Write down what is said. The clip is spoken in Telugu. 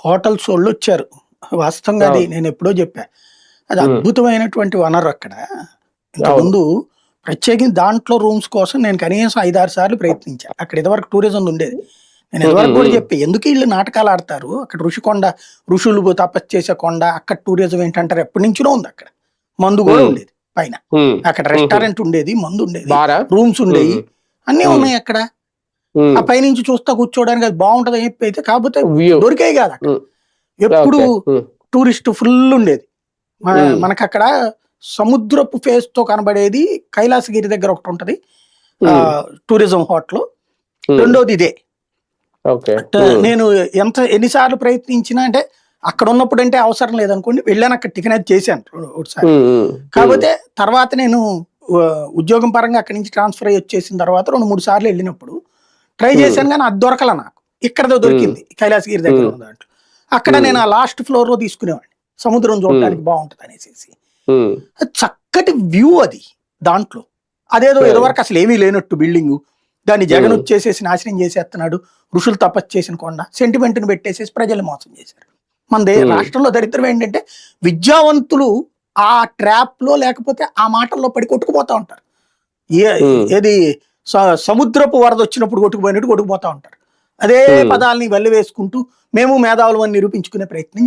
హోటల్స్ వాళ్ళు వచ్చారు. వాస్తవంగా అది అవును. నేను ఎప్పుడో చెప్పా. అది హ్మ్. అద్భుతమైనటువంటి వనరు అక్కడ. అవును. ఇంతకుముందు ప్రత్యేకించి దాంట్లో రూమ్స్ కోసం నేను కనీసం 5, 6 సార్లు ప్రయత్నించా. అక్కడ ఇదివరకు టూరిజం ఉండేది. నేను హ్మ్. హ్మ్. ఇదివరకు కూడా హ్మ్. చెప్పా. ఎందుకు ఈళ్ళు నాటకాలు ఆడతారు? అక్కడ ఋషికొండ, ఋషులు తపస్సు చేసే కొండ, అక్కడ టూరిజం ఏంటంటారు? ఎప్పటినుంచో ఉంది అక్కడ. మందు కూడా హ్మ్. ఉండేది పైన. హ్మ్. అక్కడ హుహు. రెస్టారెంట్ ఉండేది, మందు ఉండేది, బారా? రూమ్స్ ఉండేయి. హుహు. అన్నీ హ్మ్. ఉన్నాయి అక్కడ. ఆ హ్మ్. పైనుంచి చూస్తా కూర్చోవడానికి అది బావుంటదని చెప్పి అయితే కాకపోతే వ్యూ. దొరికేయి కాదు అక్కడ. హ్మ్. ఎప్పుడు ఓకే. హ్మ్. టూరిస్ట్ ఫుల్ ఉండేది. హ్మ్. మనకక్కడ సముద్రపు ఫేస్‌తో కనబడేది కైలాసగిరి దగ్గర ఒకటుంటది. హ్మ్. Tourism hotel. హ్మ్. రెండోది ఇదే. ఓకే. హ్మ్. నేను ఎన్ని సార్లు ప్రయత్నించినా అంటే అక్కడున్నప్పుడంటే అవసరం లేదనుకోండి. వెళ్ళాను అక్కడ టిఫిన్ అది చేశాను ఒకసారి. హ్మ్. హ్మ్. హ్మ్. కాపోతే తర్వాత నేను ఉద్యోగం పరంగా అక్కడి నుంచి ట్రాన్స్‌ఫర్ అయ్యి వచ్చేసిన తర్వాత 2, 3 సార్లు ఎళ్ళినప్పుడు ట్రై హ్మ్. చేశాను గానీ అది దొరకల నాకు. ఇక్కడిదో హ్మ్. దొరికింది కైలాసగిరి దగ్గర హ్మ్. ఉన్న దాంట్లో. అక్కడ హ్మ్. నేను ఆ లాస్ట్ ఫ్లోర్‌లో తీసుకునేవాడిని. సముద్రం హ్మ్. చూడటానికి బావుంటదనేసేసి. హ్మ్. చక్కటి వ్యూ అది దాంట్లో. అదేదో అది. ఇదివరకు అసలేమీ లేనట్టు బిల్డింగు. దాన్ని హ్మ్. జగనొచ్చేసేసి నాశనం చేసేత్తన్నాడు. ఋషులు తపస్సు చేసిన కొండ. సెంటిమెంట్‌ని పెట్టేసేసి ప్రజల్ని మోసం చేశారు. మనదే హ్మ్. రాష్ట్రంలో దరిద్రం ఏంటంటే విద్యావంతులు ఆ ట్రాప్‌లో లేకపోతే ఆ మాటల్లో పడి కొట్టుకుపోతా ఉంటారు. ఏ హ్మ్. ఏది స సముద్రపు వరదొచ్చినప్పుడు కొట్టుకుపోయినట్టు కొట్టుకుపోతా ఉంటారు. అదే హ్మ్. పదాల్ని వల్లెవేసుకుంటూ మేము మేధావులమని నిరూపించుకునే ప్రయత్నం